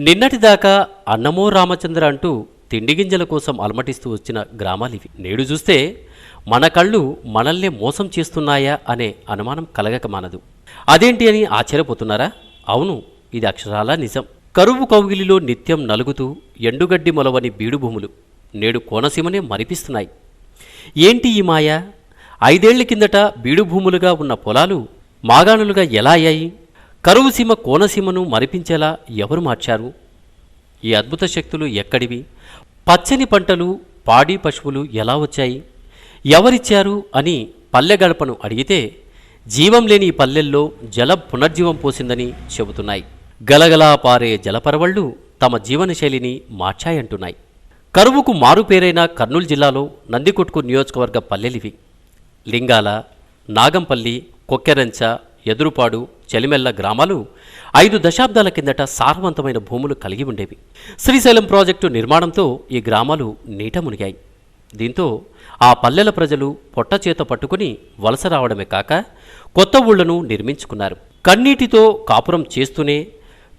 నిన్నటిదాకా అన్నమో రామచంద్ర అంటూ తిండిగింజల కోసం అలమటిస్తూ వచ్చిన గ్రామాలివి. నేడు చూస్తే మన కళ్ళు మనల్నే మోసం చేస్తున్నాయా అనే అనుమానం కలగక మానదు. అదేంటి అని ఆశ్చర్యపోతున్నారా? అవును, ఇది అక్షరాలా నిజం. కరువు కౌగిలిలో నిత్యం నలుగుతూ ఎండుగడ్డి మొలవని బీడు భూములు నేడు కోనసీమనే మరిపిస్తున్నాయి. ఏంటి ఈ మాయ? 5 ఏళ్ల కిందట బీడు భూములుగా ఉన్న పొలాలు మాగాణులుగా ఎలా అయ్యాయి? కరువు సీమ కోనసీమను మరిపించేలా ఎవరు మార్చారు? ఈ అద్భుత శక్తులు ఎక్కడివి? పచ్చని పంటలు, పాడి పశువులు ఎలా వచ్చాయి? ఎవరిచ్చారు అని పల్లె గడపను అడిగితే జీవం లేని ఈ పల్లెల్లో జల పునర్జీవం పోసిందని చెబుతున్నాయి. గలగలా పారే జలపరవళ్లు తమ జీవనశైలిని మార్చాయంటున్నాయి. కరువుకు మారుపేరైన కర్నూలు జిల్లాలో నందికొట్కు నియోజకవర్గ పల్లెలివి. లింగాల, నాగంపల్లి, కొక్కెరంచ, ఎదురుపాడు, చెలిమెల్ల గ్రామాలు 5 దశాబ్దాల కిందట సారవంతమైన భూములు కలిగి ఉండేవి. శ్రీశైలం ప్రాజెక్టు నిర్మాణంతో ఈ గ్రామాలు నీట మునిగాయి. దీంతో ఆ పల్లెల ప్రజలు పొట్టచేత పట్టుకుని వలస రావడమే కాక కొత్త ఊళ్లను నిర్మించుకున్నారు. కన్నీటితో కాపురం చేస్తూనే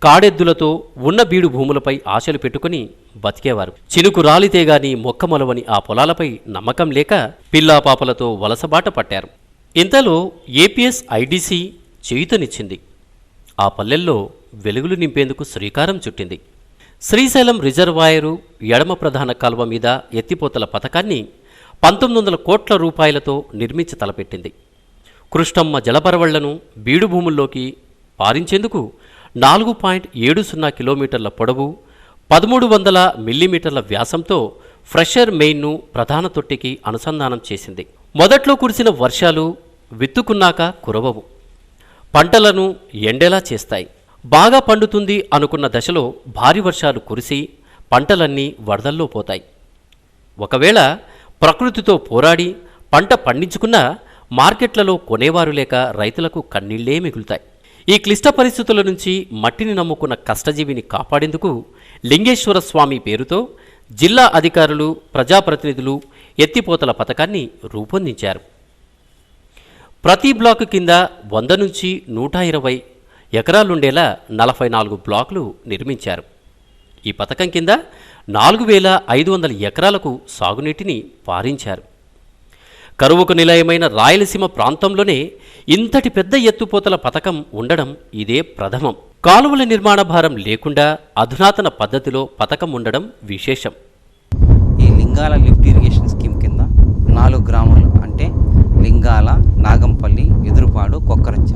కాడెద్దులతో ఉన్న బీడు భూములపై ఆశలు పెట్టుకుని బతికేవారు. చినుకు రాలితేగాని మొక్కమొలవని ఆ పొలాలపై నమ్మకం లేక పిల్లాపాపలతో వలసబాట పట్టారు. ఇంతలో ఏపీఎస్ ఐడీసీ చేయుతనిచ్చింది. ఆ పల్లెల్లో వెలుగులు నింపేందుకు శ్రీకారం చుట్టింది. శ్రీశైలం రిజర్వాయరు ఎడమ ప్రధాన కాలువ మీద ఎత్తిపోతల పథకాన్ని 1900 కోట్ల రూపాయలతో నిర్మించి తలపెట్టింది. కృష్ణమ్మ జలపరవళ్లను బీడు భూముల్లోకి పారించేందుకు 4.70 కిలోమీటర్ల పొడవు, 1300 మిల్లీమీటర్ల వ్యాసంతో ఫ్రెషర్ మెయిన్ను ప్రధాన తొట్టికి అనుసంధానం చేసింది. మొదట్లో కురిసిన వర్షాలు విత్తుకున్నాక కురవవు, పంటలను ఎండేలా చేస్తాయి. బాగా పండుతుంది అనుకున్న దశలో భారీ వర్షాలు కురిసి పంటలన్నీ వరదల్లో పోతాయి. ఒకవేళ ప్రకృతితో పోరాడి పంట పండించుకున్నా మార్కెట్లలో కొనేవారు లేక రైతులకు కన్నీళ్లే మిగులుతాయి. ఈ క్లిష్ట పరిస్థితుల నుంచి మట్టిని నమ్ముకున్న కష్టజీవిని కాపాడేందుకు లింగేశ్వర స్వామి పేరుతో జిల్లా అధికారులు, ప్రజాప్రతినిధులు ఎత్తిపోతల పథకాన్ని రూపొందించారు. ప్రతి బ్లాకు కింద 100 నుంచి 120 ఎకరాలుండేలా 44 బ్లాకులు నిర్మించారు. ఈ పథకం కింద 4500 ఎకరాలకు సాగునీటిని పారించారు. కరువుకు నిలయమైన రాయలసీమ ప్రాంతంలోనే ఇంతటి పెద్ద ఎత్తుపోతల పథకం ఉండడం ఇదే ప్రథమం. కాలువల నిర్మాణ భారం లేకుండా అధునాతన పద్ధతిలో పథకం ఉండడం విశేషం. ఈ లింగాల లిఫ్ట్ ఇరిగేషన్ స్కీమ్ కింద 4 గ్రామాలు అంటే లింగాల, నాగంపల్లి, ఎదురుపాడు, కొక్కరంచ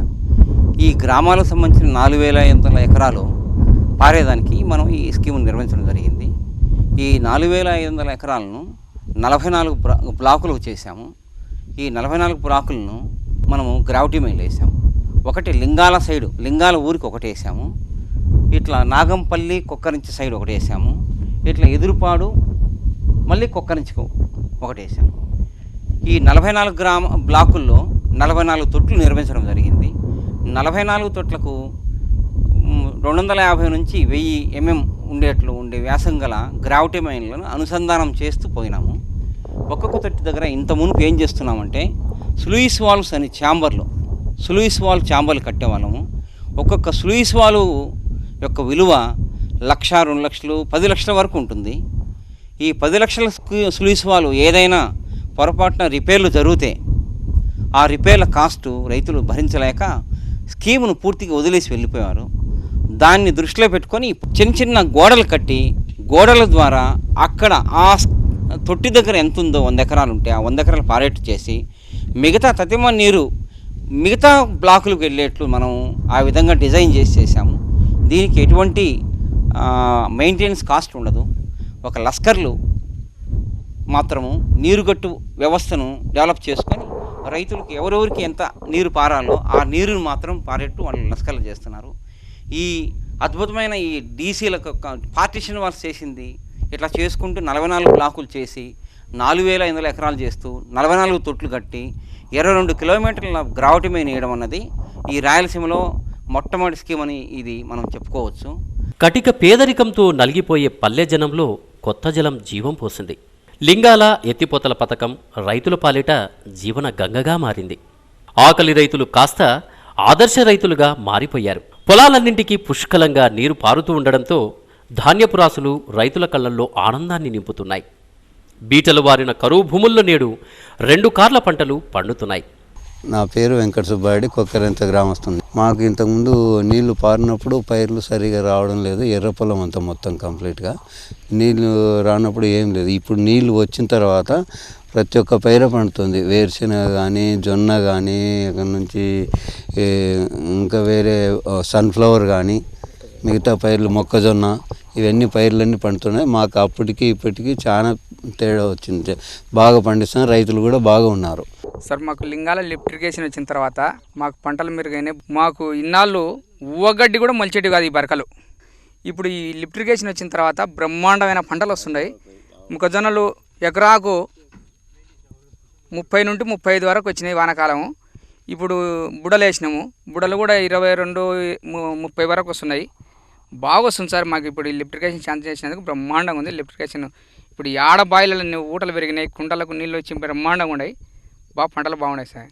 ఈ గ్రామాలకు సంబంధించిన 4500 ఎకరాలు పారేదానికి మనం ఈ స్కీమ్ను నిర్వహించడం జరిగింది. ఈ 4500 ఎకరాలను 44 బ్లాకులకు చేశాము. ఈ 44 బ్లాకులను మనము గ్రావిటీ మైల్ వేసాము. ఒకటి లింగాల సైడు, లింగాల ఊరికి ఒకటి వేసాము. ఇట్లా నాగంపల్లి, కొక్కరంచ సైడ్ ఒకటి వేసాము. ఇట్లా ఎదురుపాడు, మళ్ళీ కొక్కరంచకు ఒకటి వేసాము. ఈ 44 బ్లాకుల్లో 44 తొట్లు నిర్మించడం జరిగింది. 44 తొట్లకు 250 నుంచి 1000 mm ఉండేట్లు ఉండే వ్యాసం గల గ్రావిటీ మైన్లను అనుసంధానం చేస్తూ పోయినాము. ఒక్కొక్క తొట్టి దగ్గర ఇంత మునుపు ఏం చేస్తున్నామంటే స్లూయిస్ వాల్వ్స్ అని స్లూయిస్ వాల్వ్ ఛాంబర్లు కట్టేవాళ్ళము. ఒక్కొక్క స్లూయిస్ వాల్వ్ యొక్క విలువ 1,00,000, 2 లక్షలు, 10 లక్షల వరకు ఉంటుంది. ఈ 10 లక్షల స్లూయిస్ వాల్వ్ ఏదైనా పొరపాటున రిపేర్లు జరిగితే ఆ రిపేర్ల కాస్టు రైతులు భరించలేక స్కీమును పూర్తిగా వదిలేసి వెళ్ళిపోయారు. దాన్ని దృష్టిలో పెట్టుకొని చిన్న చిన్న గోడలు కట్టి గోడల ద్వారా అక్కడ ఆ తొట్టి దగ్గర ఎంత ఉందో 100 ఎకరాలు ఉంటే ఆ 100 ఎకరాలు పారేట్టు చేసి మిగతా తతిమ నీరు మిగతా బ్లాకులకు వెళ్ళేట్లు మనం ఆ విధంగా డిజైన్ చేసాము. దీనికి ఎటువంటి మెయింటెనెన్స్ కాస్ట్ ఉండదు. ఒక లస్కర్లు మాత్రము నీరుగట్టు వ్యవస్థను డెవలప్ చేసుకొని రైతులకు ఎవరెవరికి ఎంత నీరు పారాలో ఆ నీరును మాత్రం పారేట్టు వాళ్ళు లస్కర్లు చేస్తున్నారు. ఈ అద్భుతమైన ఈ డీసీలకు పార్టిషన్ వాళ్ళు చేసింది ఇట్లా చేసుకుంటూ 44 బ్లాకులు చేసి 4500 ఎకరాలు చేస్తూ 44 తొట్లు కట్టి 22 కిలోమీటర్ల గ్రావిటీ మైన్ వేయడం అన్నది ఈ రాయలసీమలో మొట్టమొదటి స్కీమ్ అని ఇది మనం చెప్పుకోవచ్చు. కటిక పేదరికంతో నలిగిపోయే పల్లె జనంలో కొత్త జలం జీవం పోసింది. లింగాల ఎత్తిపోతల పథకం రైతుల పాలిట జీవన గంగగా మారింది. ఆకలి రైతులు కాస్త ఆదర్శ రైతులుగా మారిపోయారు. పొలాలన్నింటికీ పుష్కలంగా నీరు పారుతూ ఉండడంతో ధాన్యపు రాసులు రైతుల కళ్ళల్లో ఆనందాన్ని నింపుతున్నాయి. బీటలు వారిన కరువు భూముల్లో నేడు 2 కార్ల పంటలు పండుతున్నాయి. నా పేరు వెంకట సుబ్బారెడ్డి, కొక్కరెంత గ్రామస్తుంది. మాకు ఇంతకుముందు నీళ్లు పారినప్పుడు పైర్లు సరిగా రావడం లేదు, ఎర్ర పొలం అంతా మొత్తం కంప్లీట్గా నీళ్లు రానప్పుడు ఏం లేదు. ఇప్పుడు నీళ్లు వచ్చిన తర్వాత ప్రతి ఒక్క పైర పండుతుంది. వేరుశెనగ కానీ, జొన్న కానీ, అక్కడ నుంచి ఇంకా వేరే సన్ఫ్లవర్ కానీ, మిగతా పైర్లు మొక్కజొన్న, ఇవన్నీ పైర్లన్నీ పండుతున్నాయి. మాకు అప్పటికి ఇప్పటికీ చాలా తేడా వచ్చింది. బాగా పండిస్తున్నారు, రైతులు కూడా బాగా ఉన్నారు. సార్ మాకు లింగాల లిఫ్ట్ ఇరిగేషన్ వచ్చిన తర్వాత మాకు పంటలు మెరుగైనాయి. మాకు ఇన్నాళ్ళు ఊవగడ్డి కూడా మొలిచేటివి కాదు ఈ బరకలు. ఇప్పుడు ఈ లిఫ్ట్ ఇరిగేషన్ వచ్చిన తర్వాత బ్రహ్మాండమైన పంటలు వస్తున్నాయి. మొక్కజొన్నలు ఎకరాకు 30 నుండి 35 వరకు వచ్చినాయి వానాకాలం. ఇప్పుడు బుడలు వేసినాము, బుడలు కూడా 22-30 వరకు వస్తున్నాయి. బాగా వస్తుంది సార్ మాకు. ఇప్పుడు ఈ లిఫ్ట్ ఇరిగేషన్ ఛాన్స్ చేసినందుకు బ్రహ్మాండంగా ఉంది. లిఫ్ట్ ఇరిగేషన్ ఇప్పుడు ఆడ బాయిలలో ఊటలు పెరిగినాయి, కుంటలకు నీళ్ళు వచ్చి బ్రహ్మాండంగా ఉన్నాయి. బాగా పంటలు బాగున్నాయి సార్.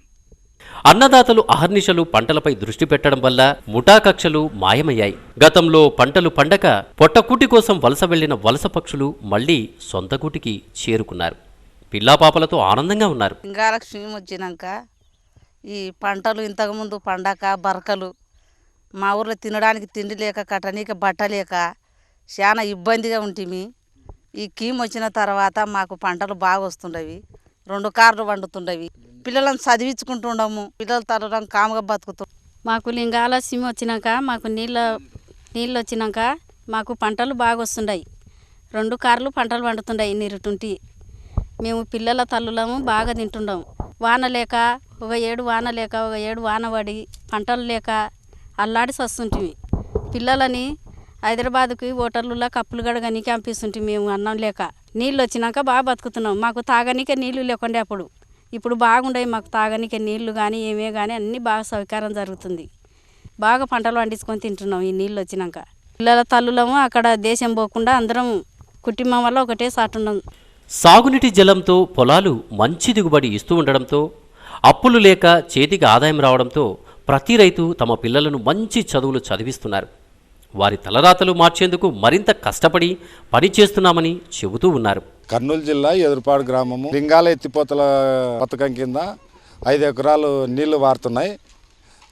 అన్నదాతలు అహర్నిశలు పంటలపై దృష్టి పెట్టడం వల్ల ముఠా కక్షలు మాయమయ్యాయి. గతంలో పంటలు పండక పొట్టకూటి కోసం వలస వెళ్లిన వలస పక్షులు మళ్లీ సొంత కూటికి చేరుకున్నారు. పిల్లాపాపలతో ఆనందంగా ఉన్నారు. లింగాలక్ష్మి వచ్చినాక ఈ పంటలు ఇంతకుముందు పండక బరకలు మా ఊర్లో తినడానికి తిండి లేక కట్టనీక బట్ట లేక చాలా ఇబ్బందిగా ఉంటుంది. ఈ కీమ్ వచ్చిన తర్వాత మాకు పంటలు బాగా వస్తుండవి, 2 కార్లు పండుతుండవి, పిల్లలను చదివించుకుంటుండము, పిల్లలు తరడం కాముగా బతుకుతాం. మాకు లింగాల సీమ వచ్చినాక మాకు నీళ్ళు వచ్చినాక మాకు పంటలు బాగా వస్తుండయి. 2 కార్లు పంటలు పండుతుండయి నీరుటుంటి. మేము పిల్లల తల్లులము బాగా తింటుండము. వాన లేక ఒక 7 వాన లేక ఒక 7 వాన పడి పంటలు లేక అల్లాడి వస్తుంటివి. పిల్లలని హైదరాబాద్కి హోటళ్ళలో కప్పులు గడగనికి పంపిస్తుంటే మేము అన్నం లేక. నీళ్ళు వచ్చినాక బాగా బతుకుతున్నాం. మాకు తాగనీకే నీళ్ళు లేకుండే అప్పుడు. ఇప్పుడు బాగుండయి మాకు తాగనీకే నీళ్లు కానీ ఏమే కానీ అన్నీ బాగా సౌకర్యం జరుగుతుంది. బాగా పంటలు పండించుకొని తింటున్నాం ఈ నీళ్ళు వచ్చినాక. పిల్లల తల్లులము అక్కడ దేశం పోకుండా అందరం కుటుంబం వల్ల ఒకటే సాటున్నాం. సాగునీటి జలంతో పొలాలు మంచి దిగుబడి ఇస్తూ ఉండడంతో, అప్పులు లేక చేతికి ఆదాయం రావడంతో ప్రతి రైతు తమ పిల్లలను మంచి చదువులు చదివిస్తున్నారు. వారి తలరాతలు మార్చేందుకు మరింత కష్టపడి పనిచేస్తున్నామని చెబుతూ ఉన్నారు. కర్నూలు జిల్లా ఎదురుపాడు గ్రామము లింగాల ఎత్తిపోతల పథకం కింద 5 ఎకరాలు నీళ్లు వారుతున్నాయి.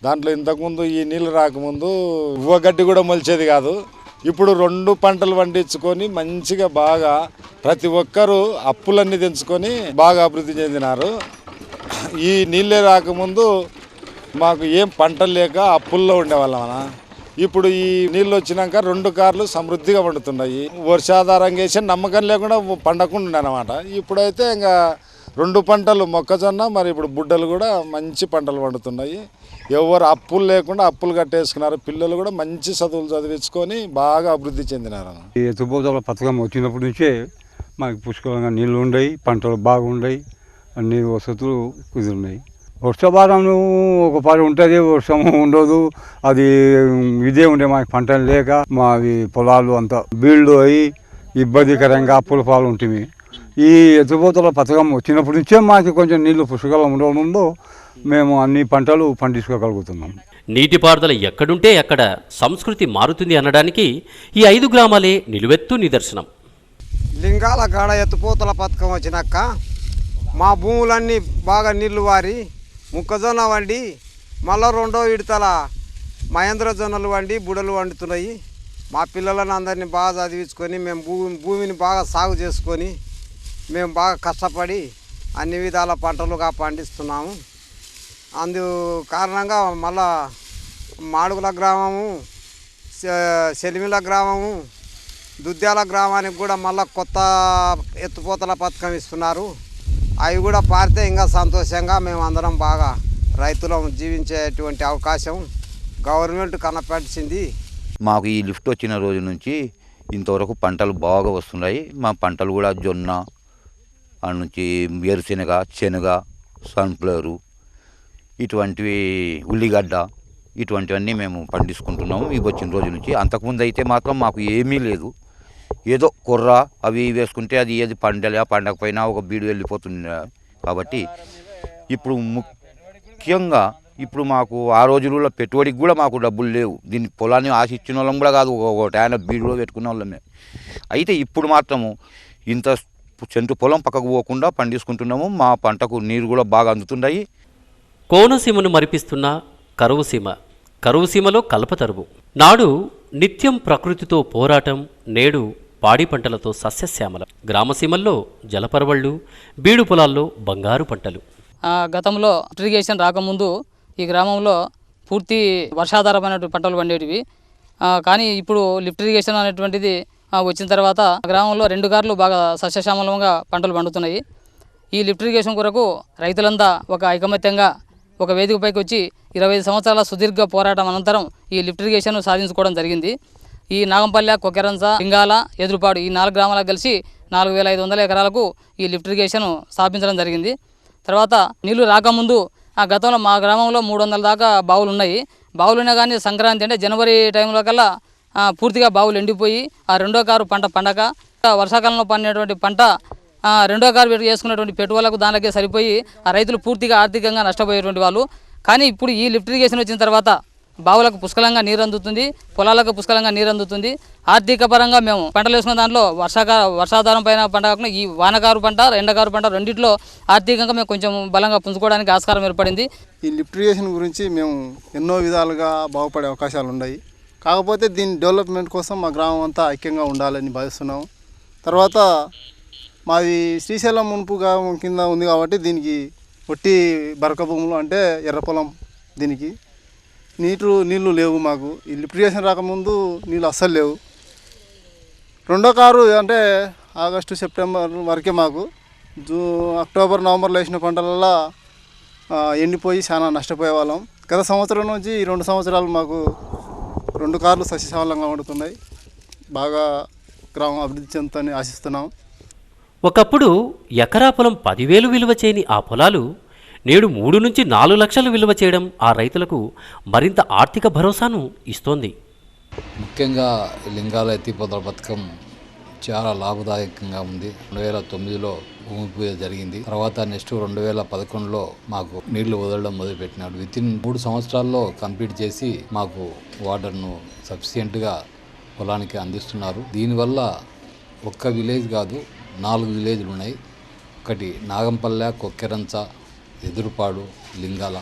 దాంట్లో ఇంతకుముందు ఈ నీళ్లు రాకముందు ఉవ్వగడ్డి కూడా మొలిచేది కాదు. ఇప్పుడు 2 పంటలు పండించుకొని మంచిగా బాగా ప్రతి ఒక్కరూ అప్పులన్నీ తెంచుకొని బాగా అభివృద్ధి చెందినారు. ఈ నీళ్ళే రాకముందు మాకు ఏం పంటలు లేక అప్పుల్లో ఉండేవాళ్ళం. ఇప్పుడు ఈ నీళ్ళు వచ్చినాక 2 కార్లు సమృద్ధిగా పండుతున్నాయి. వర్షాధారంగా వేసి నమ్మకం లేకుండా పండకుండా అనమాట. ఇప్పుడైతే ఇంకా 2 పంటలు మొక్కజొన్న, మరి ఇప్పుడు బుడ్డలు కూడా మంచి పంటలు పండుతున్నాయి. ఎవరు అప్పులు లేకుండా అప్పులు కట్టేసుకున్నారు. పిల్లలు కూడా మంచి చదువులు చదివించుకొని బాగా అభివృద్ధి చెందినారు. ఈ ఎత్తిపోతల పథకం వచ్చినప్పటి నుంచే మాకు పుష్కలంగా నీళ్ళు ఉన్నాయి, పంటలు బాగున్నాయి, అన్ని వసతులు కుదిరినాయి. వర్షపాతం ఒక పని ఉంటుంది, వర్షము ఉండదు. అది ఇదే ఉండే మాకు పంటలు లేక మావి పొలాలు అంతా బీళ్ళు అయ్యి ఇబ్బందికరంగా అప్పుల పాలు ఉంటుంది. ఈ ఎత్తిపోతల పథకం వచ్చినప్పటి నుంచే మాకు కొంచెం నీళ్లు పుష్కలం ఉండడంలో మేము అన్ని పంటలు పండించుకోగలుగుతున్నాం. నీటిపారుదల ఎక్కడుంటే అక్కడ సంస్కృతి మారుతుంది అనడానికి ఈ 5 గ్రామాలే నిలువెత్తు నిదర్శనం. లింగాల కాడ ఎత్తిపోతల పథకం వచ్చినాక మా భూములన్నీ బాగా నీళ్లు వారి మొక్కజొన్న వండి, మళ్ళీ 2వ విడతల మహేంద్ర జొన్నలు వండి బుడలు వండుతున్నాయి. మా పిల్లలను అందరినీ బాగా చదివించుకొని మేము భూమిని బాగా సాగు చేసుకొని మేము బాగా కష్టపడి అన్ని విధాల పంటలుగా పండిస్తున్నాము. అందు కారణంగా మళ్ళా మాడుగుల గ్రామము, సెలిమిల గ్రామము, దుద్యాల గ్రామానికి కూడా మళ్ళీ కొత్త ఎత్తిపోతల పథకం ఇస్తున్నారు. అవి కూడా పారితే ఇంకా సంతోషంగా మేము అందరం బాగా రైతులం జీవించేటువంటి అవకాశం గవర్నమెంట్ కనపరిచింది. మాకు ఈ లిఫ్ట్ వచ్చిన రోజు నుంచి ఇంతవరకు పంటలు బాగా వస్తున్నాయి. మా పంటలు కూడా జొన్న నుంచి వేరుశెనగ, శనగ, సన్ఫ్లవరు, ఇటువంటివి ఉల్లిగడ్డ, ఇటువంటివన్నీ మేము పండించుకుంటున్నాము ఇవి వచ్చిన రోజు నుంచి. అంతకుముందు అయితే మాత్రం మాకు ఏమీ లేదు. ఏదో కొర్ర అవి వేసుకుంటే అది ఏది పండకపోయినా ఒక బీడు వెళ్ళిపోతుంది. కాబట్టి ఇప్పుడు ముఖ్యంగా ఇప్పుడు మాకు ఆ రోజుల్లో పెట్టుబడికి కూడా మాకు డబ్బులు లేవు. దీన్ని పొలాన్ని ఆశించిన వాళ్ళం కూడా కాదు, ఒక ఆయన బీడులో పెట్టుకున్న వాళ్ళమే. అయితే ఇప్పుడు మాత్రము ఇంత సెంటు పొలం పక్కకు పోకుండా పండించుకుంటున్నాము. మా పంటకు నీరు కూడా బాగా అందుతున్నాయి. కోనసీమను మరిపిస్తున్న కరువుసీమ, కరువుసీమలో కల్పతరువు. నాడు నిత్యం ప్రకృతితో పోరాటం, నేడు పాడి పంటలతో సస్యశ్యామలం. గ్రామసీమల్లో జలపరవళ్ళు, బీడు పొలాల్లో బంగారు పంటలు. గతంలో ఇరిగేషన్ రాకముందు ఈ గ్రామంలో పూర్తి వర్షాధారమైనటువంటి పంటలు పండేటివి. కానీ ఇప్పుడు లిఫ్ట్ ఇరిగేషన్ అనేటువంటిది వచ్చిన తర్వాత గ్రామంలో 2 గార్లు బాగా సస్యశ్యామలంగా పంటలు పండుతున్నాయి. ఈ లిఫ్ట్ ఇరిగేషన్ కొరకు రైతులంతా ఒక ఐకమత్యంగా ఒక వేదికపైకి వచ్చి 25 సంవత్సరాల సుదీర్ఘ పోరాటం అనంతరం ఈ లిఫ్ట్ ఇరిగేషన్ సాధించుకోవడం జరిగింది. ఈ నాగంపల్లె, కొక్కెరంచ, లింగాల, ఎదురుపాడు ఈ 4 గ్రామాలకు కలిసి 4500 ఎకరాలకు ఈ లిఫ్ట్ ఇరిగేషన్ స్థాపించడం జరిగింది. తర్వాత నీళ్లు రాకముందు గతంలో మా గ్రామంలో 300 దాకా బావులు ఉన్నాయి. బావులు ఉన్నా కానీ సంక్రాంతి అంటే జనవరి టైంలో కల్లా పూర్తిగా బావులు ఎండిపోయి ఆ 2వ కారు పంట పండక వర్షాకాలంలో పండినటువంటి పంట 2వ కారు చేసుకున్నటువంటి పెట్టుబడులకు దానికే సరిపోయి ఆ రైతులు పూర్తిగా ఆర్థికంగా నష్టపోయేటువంటి వాళ్ళు. కానీ ఇప్పుడు ఈ లిఫ్ట్ ఇరిగేషన్ వచ్చిన తర్వాత బావులకు పుష్కలంగా నీరు అందుతుంది, పొలాలకు పుష్కలంగా నీరు అందుతుంది. ఆర్థిక పరంగా మేము పంటలు వేసుకున్న దాంట్లో వర్షాధారం పైన పంట కాకుండా ఈ వానకారు పంట, ఎండకారు పంట రెండింటిలో ఆర్థికంగా మేము కొంచెం బలంగా పుంజుకోవడానికి ఆస్కారం ఏర్పడింది. ఈ లిఫ్ట్ ఇరిగేషన్ గురించి మేము ఎన్నో విధాలుగా బాగుపడే అవకాశాలు ఉన్నాయి. కాకపోతే దీని డెవలప్మెంట్ కోసం మా గ్రామం అంతా ఐక్యంగా ఉండాలని భావిస్తున్నాము. తర్వాత మాది శ్రీశైలం మునుపు గ్రామం కింద ఉంది కాబట్టి దీనికి ఒట్టి బరక భూములు అంటే ఎర్ర పొలం. దీనికి నీళ్లు లేవు. మాకు ఈ లిఫ్ట్ ఇరిగేషన్ రాకముందు నీళ్ళు అస్సలు లేవు. 2వ కారు అంటే ఆగస్టు, సెప్టెంబర్ వరకే మాకు. అక్టోబర్, నవంబర్లో వేసిన పంటలల్లో ఎండిపోయి చాలా నష్టపోయే వాళ్ళం. గత సంవత్సరం నుంచి ఈ 2 సంవత్సరాలు మాకు 2 కార్లు సస్యశ్యామలంగా వండుతున్నాయి. బాగా గ్రామం అభివృద్ధి చెందుతుందని ఆశిస్తున్నాం. ఒకప్పుడు ఎకరా పొలం 10,000 విలువ చేయని ఆ పొలాలు నేడు 3 నుంచి 4 లక్షలు విలువ చేయడం ఆ రైతులకు మరింత ఆర్థిక భరోసాను ఇస్తోంది. ముఖ్యంగా లింగాల ఎత్తిపోతల పథకం చాలా లాభదాయకంగా ఉంది. 2009లో భూమి పూజ జరిగింది. తర్వాత నెక్స్ట్ 2011లో మాకు నీళ్లు వదలడం మొదలుపెట్టినాడు. వితిన్ 3 సంవత్సరాల్లో కంప్లీట్ చేసి మాకు వాటర్ను సఫిషియెంట్గా పొలానికి అందిస్తున్నారు. దీనివల్ల ఒక్క విలేజ్ కాదు, 4 విలేజ్లు ఉన్నాయి. ఒకటి నాగంపల్లె, కొక్కెరంచ, ఎదురుపాడు, లింగాల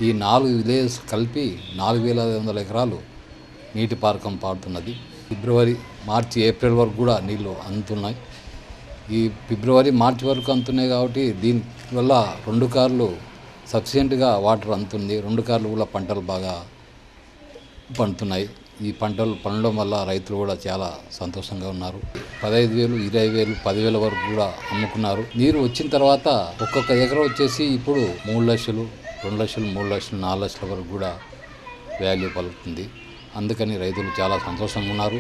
ఈ 4 విలేజెస్ కలిపి 4500 ఎకరాలు నీటి పారకం పారుతున్నది. ఫిబ్రవరి, మార్చి, ఏప్రిల్ వరకు కూడా నీళ్లు అందుతున్నాయి. ఈ ఫిబ్రవరి, మార్చి వరకు అందుతున్నాయి కాబట్టి దీనివల్ల 2 కార్లు సఫిషియెంట్గా వాటర్ అందుతుంది. 2 కార్లు కూడా పంటలు బాగా పండుతున్నాయి. ఈ పంటలు పండడం వల్ల రైతులు కూడా చాలా సంతోషంగా ఉన్నారు. 15,000, 20,000, 10,000 వరకు కూడా అమ్ముకున్నారు. నీరు వచ్చిన తర్వాత ఒక్కొక్క ఎకరం వచ్చేసి ఇప్పుడు 3 లక్షలు, 2 లక్షలు, 3 లక్షలు, 4 లక్షల వరకు కూడా వాల్యూ పలుకుతుంది. అందుకని రైతులు చాలా సంతోషంగా ఉన్నారు.